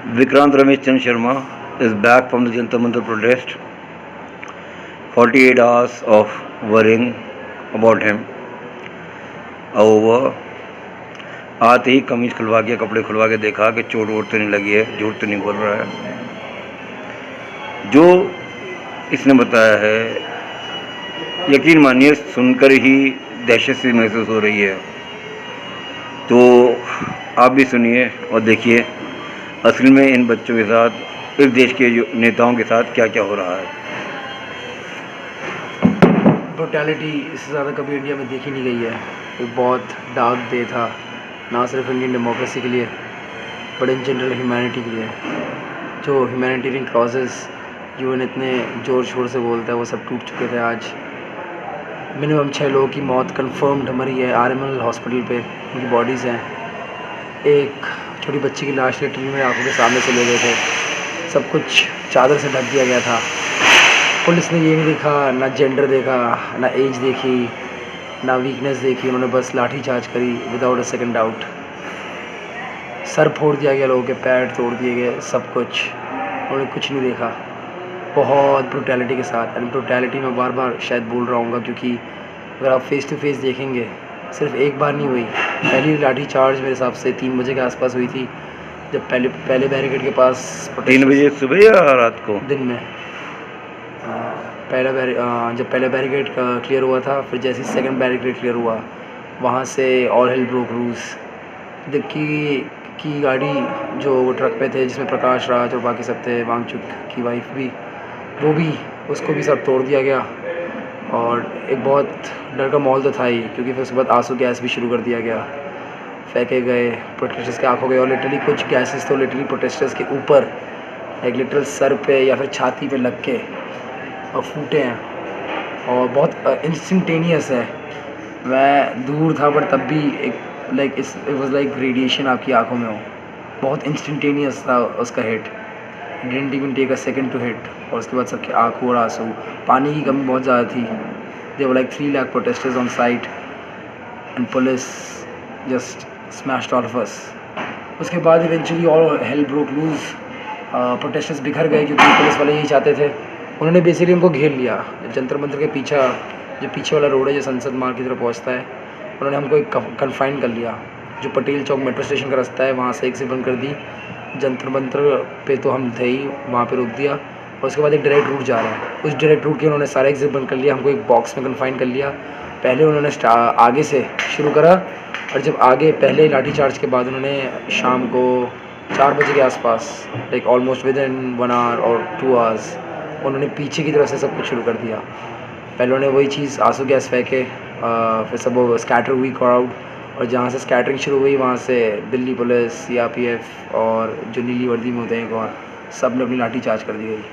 Vikrant Rameshchandra Sharma is back from the Jantar Mantar protest. 48 hours of worrying about him are over. आते ही कमीज खुलवा के कपड़े खुलवा के देखा कि चोट वोट तो नहीं लगी है, झूठ तो नहीं बोल रहा है। जो इसने बताया है, यकीन मानिए सुनकर ही दहशत सी महसूस हो रही है। तो आप भी सुनिए और देखिए असल में इन बच्चों के साथ, इस देश के जो नेताओं के साथ क्या क्या हो रहा है। ब्रुटैलिटी इससे ज़्यादा कभी इंडिया में देखी नहीं गई है। एक बहुत डार्क डे था, ना सिर्फ इंडियन डेमोक्रेसी के लिए बट इन जनरल ह्यूमैनिटी के लिए। जो ह्यूमैनिटेरियन क्लॉजेस यूएन इतने ज़ोर शोर से बोलता है वो सब टूट चुके थे। आज मिनिमम 6 लोगों की मौत कंफर्म्ड मरी है आरएमएल हॉस्पिटल पे, उनकी बॉडीज़ हैं। एक छोटी बच्ची की लाश लिटरली मेरे आंखों के सामने से ले गए थे। सब कुछ चादर से ढक दिया गया था। पुलिस ने ये नहीं देखा, ना जेंडर देखा, ना एज देखी, ना वीकनेस देखी। उन्होंने बस लाठी चार्ज करी without a second doubt. Sir फोड़ दिया गया, लोगों के पैर तोड़ दिए गए, सब कुछ। उन्होंने कुछ नहीं देखा, बहुत ब्रुटैलिटी के साथ। एंड ब्रुटैलिटी मैं बार बार शायद बोल रहा हूँ क्योंकि अगर आप फेस टू फेस देखेंगे, सिर्फ एक बार नहीं हुई। पहली लाठी चार्ज मेरे हिसाब से 3 बजे के आसपास हुई थी, जब पहले बैरिकेड के पास 3 बजे सुबह या रात को? दिन में। जब पहला बैरिकेड क्लियर हुआ था, फिर जैसे ही सेकंड बैरिकेड क्लियर हुआ, वहाँ से ऑल हेल ब्रोक लूज। दिक्की की गाड़ी जो वो ट्रक पे थे, जिसमें प्रकाश राज और बाकी सब थे, वांगचुक की वाइफ भी, वो भी, उसको भी सब तोड़ दिया गया। और एक बहुत डर का माहौल तो था ही, क्योंकि फिर उसके बाद आंसू गैस भी शुरू कर दिया गया, फेंके गए प्रोटेस्टर्स के आंखों गए। और लिटरली कुछ गैसेस तो लिटरली प्रोटेस्टर्स के ऊपर, एक लिटरल सर पे या फिर छाती पे लग के और फूटे हैं। और बहुत इंस्टेंटेनियस है। मैं दूर था बट तब भी एक इट वाज लाइक रेडिएशन आपकी आंखों में हो। बहुत इंस्टेंटेनियस था उसका hit, didn't even take a second to hit. और उसके बाद सबके आंखों और आंसू। पानी की कमी बहुत ज़्यादा थी। There were like 3 lakh protesters on site and police just smashed all of us. उसके बाद eventually all hell broke loose. Protesters बिखर गए क्योंकि पुलिस वाले यही चाहते थे। उन्होंने बेसिकली हमको घेर लिया। जंतर मंतर के पीछा, जो पीछे वाला रोड है जो संसद मार्ग की तरफ पहुंचता है, उन्होंने हमको एक कन्फाइन कर लिया। जो पटेल चौक मेट्रो स्टेशन का रास्ता है, वहाँ से एग्जिट बंद कर दी। जंतर मंतर पे तो हम थे ही, वहाँ पे रोक दिया। और उसके बाद एक डायरेक्ट रूट जा रहा है, उस डायरेक्ट रूट के उन्होंने सारे एग्जिट बंद कर लिया। हमको एक बॉक्स में कन्फाइन कर लिया। पहले उन्होंने आगे से शुरू करा, और जब आगे पहले लाठी चार्ज के बाद उन्होंने शाम को 4 बजे के आसपास, like almost within 1 hour और 2 आवर्स, उन्होंने पीछे की तरफ से सब कुछ शुरू कर दिया। पहले उन्होंने वही चीज़ आंसू गैस फेंके, फिर सब वो स्कैटर हुई क्राउड। और जहाँ से स्कैटरिंग शुरू हुई, वहाँ से दिल्ली पुलिस, सीआरपीएफ और जो नीली वर्दी में होते हैं एक और, सब ने अपनी लाठी चार्ज कर दी गई।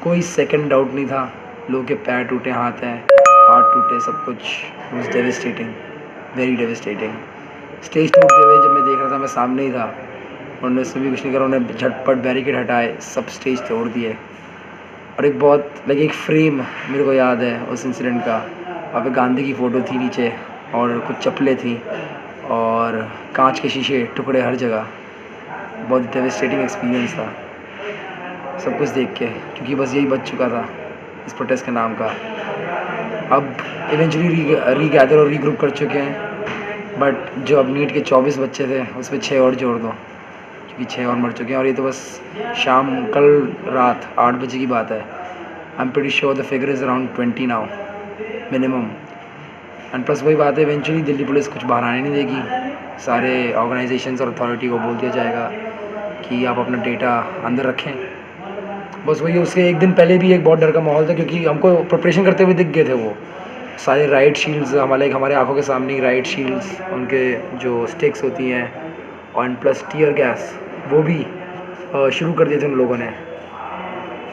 कोई सेकंड डाउट नहीं था। लोगों के पैर टूटे, हाथ टूटे, सब कुछ। It was devastating, very devastating. Stage टूटते हुए जब मैं देख रहा था, मैं सामने ही था। उन्होंने उसमें भी कुछ नहीं करा, उन्होंने झटपट बैरिकेड हटाए, सब स्टेज तोड़ दिए। और एक बहुत एक फ्रेम मेरे को याद है उस इंसिडेंट का। वहाँ पे गांधी की फ़ोटो थी नीचे, और कुछ चप्पलें थी, और कांच के शीशे टुकड़े हर जगह। बहुत डेविस्टेटिंग एक्सपीरियंस था सब कुछ देख के, क्योंकि बस यही बच चुका था इस प्रोटेस्ट के नाम का। अब इवेंचुअली रीगैदर और रीग्रुप कर चुके हैं, बट जो अब नीट के 24 बच्चे थे, उसमें 6 और जोड़ दो, क्योंकि 6 और मर चुके हैं। और ये तो बस कल रात 8 बजे की बात है। I am pretty sure the figure is around 20 now minimum. And plus वही बात है, इवेंचुअली दिल्ली पुलिस कुछ बाहर आने नहीं देगी। सारे ऑर्गेनाइजेशंस और अथॉरिटी को बोल दिया जाएगा कि आप अपना डेटा अंदर रखें। बस वही, उसके एक दिन पहले भी एक बहुत डर का माहौल था, क्योंकि हमको प्रिपरेशन करते हुए दिख गए थे वो सारे राइट शील्ड्स। हमारे आंखों के सामने ही राइट शील्ड्स, उनके जो स्टिक्स होती हैं, और प्लस टीयर गैस, वो भी शुरू कर दिए थे उन लोगों ने।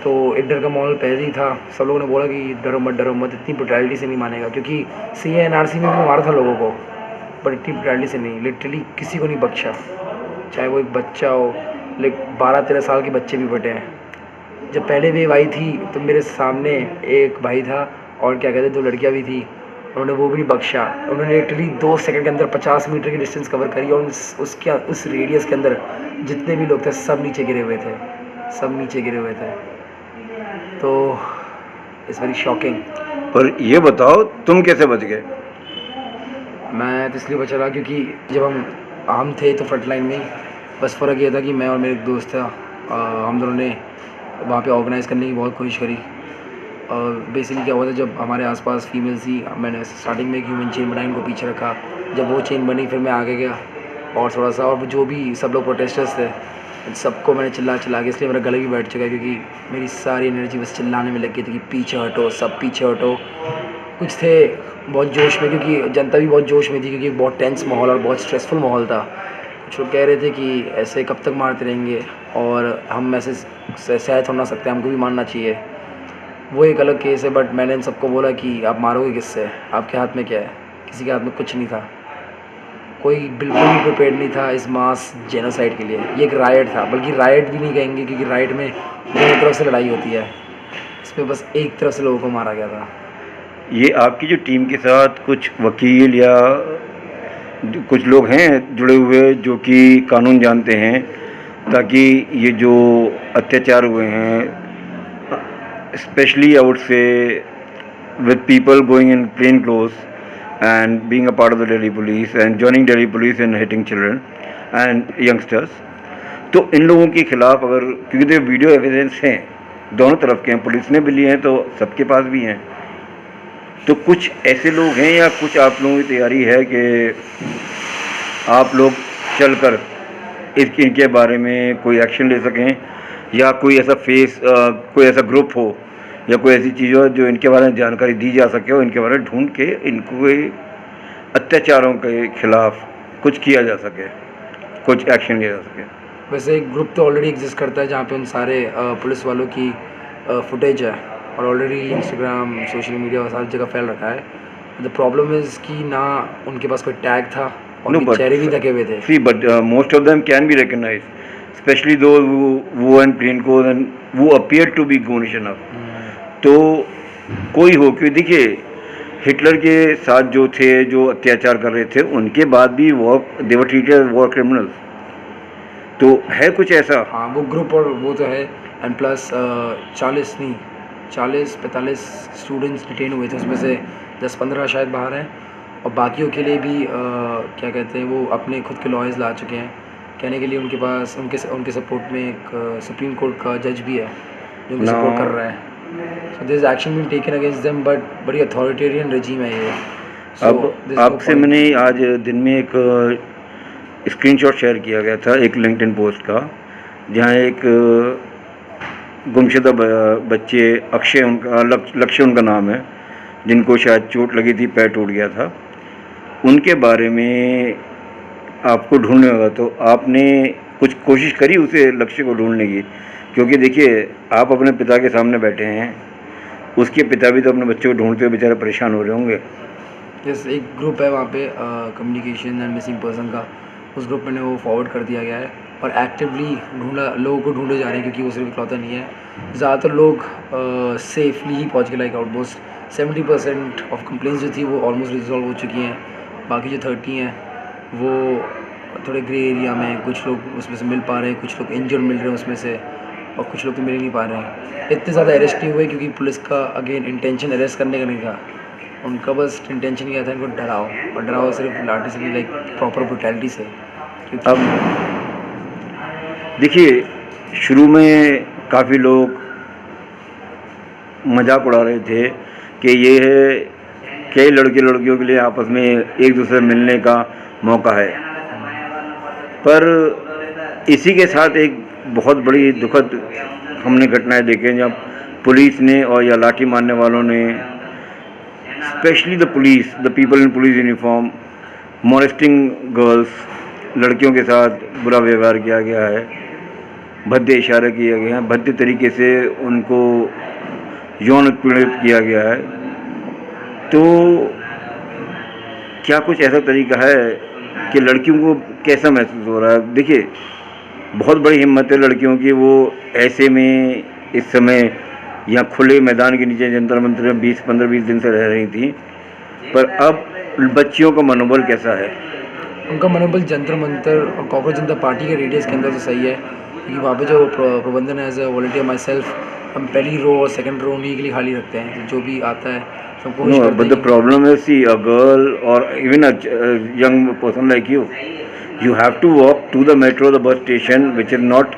तो एक डर का माहौल पहले ही था। सब लोगों ने बोला कि डरो मत, इतनी ब्रुटैलिटी से नहीं मानेगा, क्योंकि सीए एनआरसी में भी मारा था लोगों को, बट इतनी ब्रुटैलिटी से नहीं। लिटरली किसी को नहीं बख्शा, चाहे वो एक बच्चा हो। लाइक 12-13 साल के बच्चे भी बटे हैं। जब पहले वेव आई थी तो मेरे सामने एक भाई था, और क्या कहते 2 लड़कियां भी थी। उन्होंने वो भी नहीं बख्शा। उन्होंने लिटरली 2 सेकंड के अंदर 50 मीटर की डिस्टेंस कवर करी और उस रेडियस के अंदर जितने भी लोग थे सब नीचे गिरे हुए थे, सब नीचे गिरे हुए थे। तो इट्स वेरी शॉकिंग। पर ये बताओ तुम कैसे बच गए? मैं तो इसलिए बचा रहा क्योंकि जब हम थे तो फ्रंट लाइन में ही, बस फ़र्क ये था कि मैं और मेरे एक दोस्त था, हम दोनों ने वहाँ पे ऑर्गेनाइज़ करने की बहुत कोशिश करी। बेसिकली क्या हुआ था, जब हमारे आसपास फीमेल्स थी, मैंने स्टार्टिंग में एक ह्यूमन चेन बनाई, उनको पीछे रखा। जब वो चेन बनी फिर मैं आगे गया और थोड़ा सा, और जो भी सब लोग प्रोटेस्टर्स थे सबको मैंने चिल्ला के, इसलिए मेरा गला भी बैठ चुका है क्योंकि मेरी सारी एनर्जी बस चिल्लाने में लग गई थी कि पीछे हटो, सब पीछे हटो। कुछ थे बहुत जोश में क्योंकि जनता भी बहुत जोश में थी क्योंकि बहुत टेंस माहौल और बहुत स्ट्रेसफुल माहौल था। कुछ लोग कह रहे थे कि ऐसे कब तक मारते रहेंगे और हम ऐसे सह थोड़ा ना सकते, हमको भी मारना चाहिए। वो एक अलग केस है, बट मैंने इन सबको बोला कि आप मारोगे किससे, आपके हाथ में क्या है? किसी के हाथ में कुछ नहीं था। कोई बिल्कुल भी प्रिपेयर्ड नहीं था इस मास जेनोसाइड के लिए। ये एक राइट था, बल्कि राइट भी नहीं कहेंगे क्योंकि राइट में दोनों तरफ से लड़ाई होती है, इसमें बस एक तरफ से लोगों को मारा गया था। ये आपकी जो टीम के साथ कुछ वकील या कुछ लोग हैं जुड़े हुए जो कि कानून जानते हैं, ताकि ये जो अत्याचार हुए हैं, especially I would say with people going in plain clothes and being a part of the Delhi police and joining Delhi police and hitting children and youngsters, तो इन लोगों के खिलाफ अगर, क्योंकि तो वीडियो एविडेंस हैं दोनों तरफ के हैं, पुलिस ने भी लिए हैं तो सबके पास भी हैं, तो कुछ ऐसे लोग हैं या कुछ आप लोगों की तैयारी है कि आप लोग चलकर इनके बारे में कोई एक्शन ले सकें, या कोई ऐसा कोई ऐसा ग्रुप हो या कोई ऐसी चीज़ हो जो इनके बारे में जानकारी दी जा सके और इनके बारे में ढूंढ के इनको अत्याचारों के खिलाफ कुछ किया जा सके, कुछ एक्शन लिया जा सके? वैसे एक ग्रुप तो ऑलरेडी एग्जिस्ट करता है जहाँ पे उन सारे पुलिस वालों की फुटेज है और ऑलरेडी इंस्टाग्राम, सोशल मीडिया और सारी जगह फैल रखा है। द प्रॉब्लम इज़ कि ना उनके पास कोई टैग था और उनके चेहरे भी ढके हुए थे। See, but most of them can be recognized, especially those who were in plain clothes and who appeared to be Gonish enough. तो कोई हो, क्योंकि देखिए हिटलर के साथ जो थे, जो अत्याचार कर रहे थे, उनके बाद भी दे वर ट्रीटेड वॉर क्रिमिनल्स, तो है कुछ ऐसा? हाँ, वो ग्रुप और वो तो है, एंड प्लस 40-45 स्टूडेंट्स डिटेन हुए थे, उसमें से 10-15 शायद बाहर हैं और बाकियों के लिए भी क्या कहते हैं, वो अपने खुद के लॉयर्स ला चुके हैं कहने के लिए। उनके पास उनके सपोर्ट में एक सुप्रीम कोर्ट का जज भी है जो उनको सपोर्ट कर रहा है। So this action been taken against them, but बड़ी अथॉरिटेरियन रेजिम है ये। अब आपसे मैंने आज दिन में एक स्क्रीनशॉट शेयर किया गया था एक लिंक्डइन पोस्ट का, जहाँ एक गुमशुदा बच्चे अक्षय, उनका लक्ष्य उनका नाम है, जिनको शायद चोट लगी थी, पैर टूट गया था, उनके बारे में आपको ढूंढने होगा, तो आपने कुछ कोशिश करी उसे लक्ष्य को ढूंढने की? क्योंकि देखिए आप अपने पिता के सामने बैठे हैं, उसके पिता भी तो अपने बच्चों को ढूंढते हुए बेचारे परेशान हो रहे होंगे। जैसे एक ग्रुप है वहाँ पे कम्युनिकेशन एंड मिसिंग पर्सन का, उस ग्रुप में वो फॉरवर्ड कर दिया गया है और एक्टिवली लोगों को ढूंढे जा रहे हैं क्योंकि वो सिर्फ इकलौता नहीं है। ज़्यादातर लोग सेफली ही पहुँच गए, लाइक ऑलमोस्ट 70% ऑफ कंप्लेंट्स जो थी वो ऑलमोस्ट रिजॉल्व हो चुकी हैं। बाकी जो 30 हैं वो थोड़े ग्रे एरिया में, कुछ लोग उसमें से मिल पा रहे हैं, कुछ लोग इंजर्ड मिल रहे हैं उसमें से, और कुछ लोग तो मिल ही नहीं पा रहे हैं। इतने ज़्यादा अरेस्ट नहीं हुए क्योंकि पुलिस का अगेन इंटेंशन अरेस्ट करने का नहीं था, उनका बस इंटेंशन ये था इनको डराओ, और डराओ सिर्फ लाठी से नहीं, लाइक प्रॉपर ब्रुटैलिटी से। अब देखिए शुरू में काफ़ी लोग मजाक उड़ा रहे थे कि ये है कई लड़के लड़कियों के लिए आपस में एक दूसरे मिलने का मौका है, पर इसी के साथ एक बहुत बड़ी दुखद हमने घटनाएं देखी जब पुलिस ने और या लाठी मारने वालों ने, specially the people in police uniform, molesting girls, लड़कियों के साथ बुरा व्यवहार किया गया है, भद्दे इशारे किए गए हैं, भद्दे तरीके से उनको यौन उत्पीड़ित किया गया है। तो क्या कुछ ऐसा तरीका है कि लड़कियों को कैसा महसूस हो रहा है? देखिए बहुत बड़ी हिम्मत है लड़कियों की, वो ऐसे में इस समय यहाँ खुले मैदान के नीचे जंतर मंतर में 15-20 दिन से रह रही थी, पर अब बच्चियों का मनोबल कैसा है? उनका मनोबल जंतर मंतर और कॉकरोच जनता पार्टी के रेडियस के अंदर तो सही है, क्योंकि वहाँ पे जो प्रबंधन है, as a volunteer myself, हम पहली रो और सेकंड रो उन्हीं के लिए खाली रखते हैं। तो जो भी आता है सब कोशिश No, करते but हैं the कि problem is, see, a girl or even a young person like you have to walk to the metro, the bus station, which is not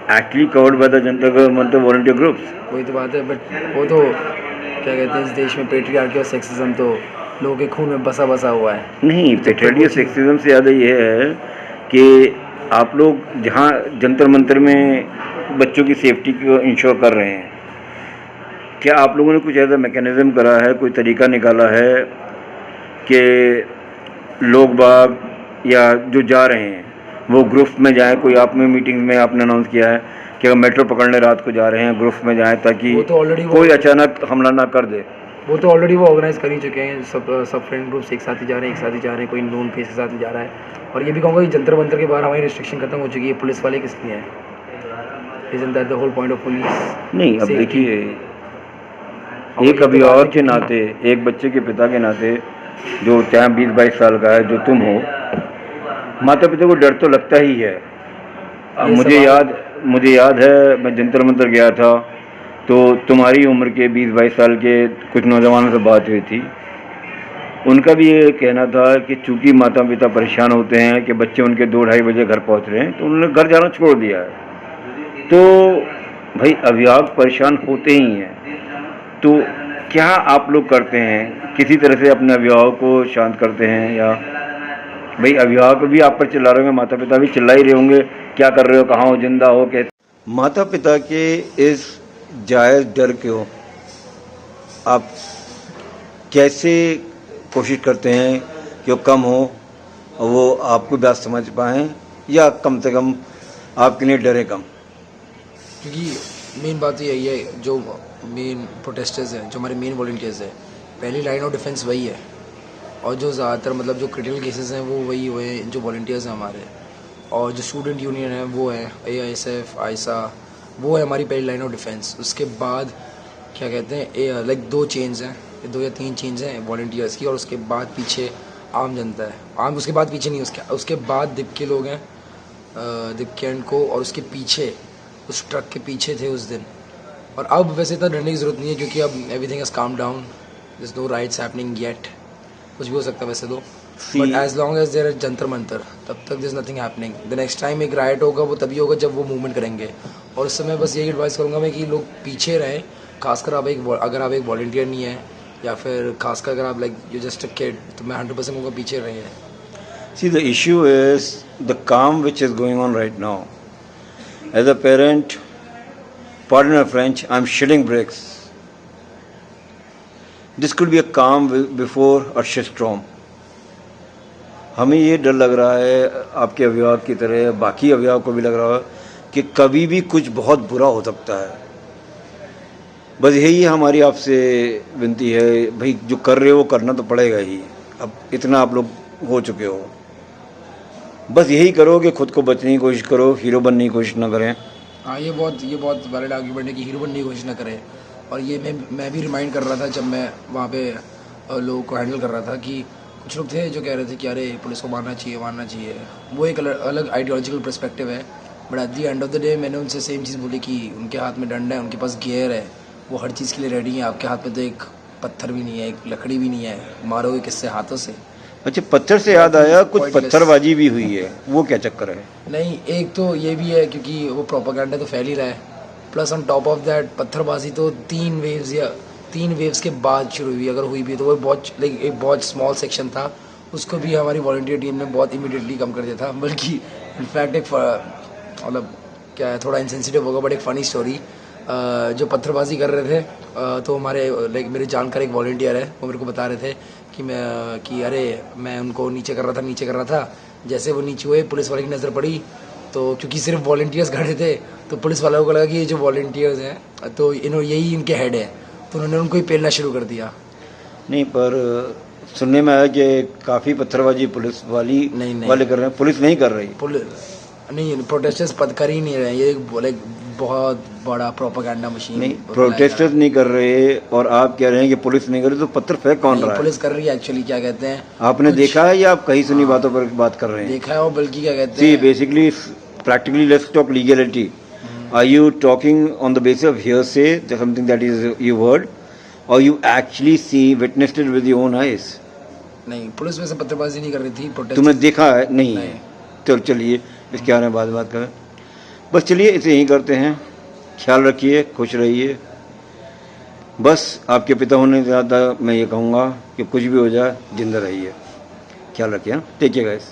actually covered by the Janata Mantra volunteer groups. वही तो बात है, but वो तो क्या कहते हैं, इस देश में पेट्रियार्की और सेक्सिज्म तो लोगों के खून में बसा बसा हुआ है। नहीं, जब तक वो पेट्रियार्की चीज़ सेक्सिज्म से ज़्यादा ये है कि आप लोग जहाँ जंतर मंतर में बच्चों की सेफ्टी को इंश्योर कर रहे हैं, क्या आप लोगों ने कुछ ऐसा मैकेनिज्म करा है, कोई तरीका निकाला है कि लोग बाग या जो जा रहे हैं वो ग्रुप्स में जाएं? कोई आपने मीटिंग में आपने अनाउंस किया है कि अगर मेट्रो पकड़ने रात को जा रहे हैं ग्रुप्स में जाएं ताकि वो तो ऑलरेडी कोई अचानक हमला ना कर दे? वो तो ऑलरेडी वो ऑर्गेनाइज कर ही चुके हैं, सब फ्रेंड ग्रुप्स एक साथ ही जा रहे हैं, एक साथ ही जा रहे हैं, कोई नोन फेस के साथ ही जा रहा है। और ये भी कहूँगा कि जंतर मंतर के बाहर हमारी रिस्ट्रिक्शन खत्म हो चुकी है। पुलिस वाले किस लिए हैं? Isn't that the whole point of police? नहीं, अब Safety. देखिए, और एक ये तो अभिभावक बात है के कि नाते, एक बच्चे के पिता के नाते, जो चाहे 20-22 साल का है जो तुम हो, माता पिता को डर तो लगता ही है। अब ये मुझे याद है, मैं जंतर मंतर गया था तो तुम्हारी उम्र के 20-22 साल के कुछ नौजवानों से बात हुई थी। उनका भी ये कहना था कि चूंकि माता पिता परेशान होते हैं कि बच्चे उनके 2-2:30 बजे घर पहुंच रहे हैं, तो उन्होंने घर जाना छोड़ दिया है। तो भाई, अभिभावक परेशान होते ही हैं, तो क्या आप लोग करते हैं? किसी तरह से अपने अभिभावक को शांत करते हैं? या भाई अभिभावक भी आप पर चिल्ला रहे होंगे, माता पिता भी चिल्ला ही रहे होंगे, क्या कर रहे हो, कहाँ हो, जिंदा हो, कैसे? माता पिता के इस जायज़ डर को आप कैसे कोशिश करते हैं कि वो कम हो और वो आपको बात समझ पाएँ, या कम से कम आपके लिए डरे कम? क्योंकि मेन बात तो यही है, जो मेन प्रोटेस्टर्स हैं, जो हमारे मेन वॉलंटियर्स हैं, पहली लाइन ऑफ डिफेंस वही है। और जो ज़्यादातर मतलब जो क्रिटिकल केसेस हैं वो वही हुए हैं, जो वॉलंटियर्स हैं हमारे। और जो स्टूडेंट यूनियन है वो है AISF, आयसा, वो है हमारी पहली लाइन ऑफ डिफेंस। उसके बाद क्या कहते हैं, लाइक 2 चेंज हैं, 2 या 3 चेंज हैं वॉलंटियर्स की, और उसके बाद पीछे आम जनता है। उसके बाद पीछे नहीं, उसके बाद दिप के लोग हैं, दिप के एंड को, और उसके पीछे उस ट्रक के पीछे थे उस दिन। और अब वैसे इतना डरने की ज़रूरत नहीं है, क्योंकि अब everything has come down, there is no riots happening yet. कुछ भी हो सकता है वैसे तो, but as long as there is Jantar Mantar, तब तक there is nothing happening. The next time एक राइट होगा, वो तभी होगा जब वो मूवमेंट करेंगे। और उस समय बस यही एडवाइस करूँगा मैं कि लोग पीछे रहें, खासकर अगर आप एक वॉलंटियर नहीं है, या फिर खासकर अगर आप like you just a kid, तो मैं 100% कहूँगा पीछे रहे हैं। See, the issue is the calm which is going on right now. As a parent, pardon my French, I'm shitting bricks. This could be a calm before a shitstorm. हमें ये डर लग रहा है, आपके अभिभावक की तरह बाकी अभिभावक को भी लग रहा है कि कभी भी कुछ बहुत बुरा हो सकता है। बस यही हमारी आपसे विनती है, भाई जो कर रहे हो वो करना तो पड़ेगा ही। अब इतना आप लोग हो चुके हो, बस यही करो कि खुद को बचने की कोशिश करो, हीरो बनने की कोशिश ना करें। हाँ, ये बहुत वैलिड आर्ग्यूमेंट है कि हीरो बनने की कोशिश ना करें। और ये मैं भी रिमाइंड कर रहा था जब मैं वहाँ पे लोगों को हैंडल कर रहा था, कि कुछ लोग थे जो कह रहे थे कि अरे पुलिस को मारना चाहिए। वो एक अलग आइडियोलॉजिकल पर्सपेक्टिव है, but at the end of the day मैंने उनसे सेम चीज़ बोली कि उनके हाथ में डंडा है, उनके पास गियर है, वो हर चीज़ के लिए रेडी है। आपके हाथ में तो एक पत्थर भी नहीं है, एक लकड़ी भी नहीं है, मारोगे किससे? हाथों से। अच्छा, पत्थर से याद आया, कुछ पत्थरबाजी भी हुई है, वो क्या चक्कर है? नहीं, एक तो ये भी है क्योंकि वो प्रोपेगेंडा तो फैल ही रहा है, plus on top of that पत्थरबाजी तो 3 वेव्स के बाद शुरू हुई, अगर हुई भी तो वो एक बहुत स्मॉल सेक्शन था, उसको भी हमारी वॉलंटियर टीम ने बहुत इमीडिएटली कम कर दिया था। बल्कि इनफैक्ट एक मतलब क्या है, थोड़ा इंसेंसिटिव होगा बट एक फ़नी स्टोरी, जो पत्थरबाजी कर रहे थे, तो हमारे मेरे जानकार एक वॉलंटियर है, वो मेरे को बता रहे थे कि अरे मैं उनको नीचे कर रहा था। जैसे वो नीचे हुए, पुलिस वाले की नज़र पड़ी, तो क्योंकि सिर्फ वॉलंटियर्स खड़े थे, तो पुलिस वालों को लगा कि ये जो वॉलंटियर्स हैं तो यही इनके हेड है, तो उन्होंने उनको ही पेलना शुरू कर दिया। नहीं, पर सुनने में आया कि काफ़ी पत्थरबाजी पुलिस वाले कर रहे हैं, पुलिस नहीं कर रही। नहीं, प्रोटेस्टर्स कर ही नहीं रहे हैं, ये लाइक बहुत बड़ा प्रोपेगेंडा मशीन नहीं, प्रोटेस्टर्स नहीं कर रहे और आप कह रहे हैं कि पुलिस नहीं कर रही, तो पत्थर फेंक कौन रहा है? पुलिस कर रही है एक्चुअली, क्या कहते हैं, आपने कुछ- देखा है या आप कहीं सुनी बातों पर बात कर रहे हैं? देखा है, और बल्कि क्या कहते See, हैं, basically, practically, let's talk legality. Are you talking on the basis of hearsay, something that is you heard, or you actually witnessed it with your own eyes? नहीं, पुलिस में से पत्थरबाजी नहीं कर रही थी, प्रोटेस्ट तुमने देखा है? नहीं नहीं। है। चलिए इसके बारे में बाद में बात करें। बस चलिए इसे यहीं करते हैं। ख्याल रखिए, खुश रहिए। बस आपके पिता होने से ज़्यादा मैं ये कहूँगा कि कुछ भी हो जाए, जिंदा रहिए। ख्याल रखिए। Take care guys.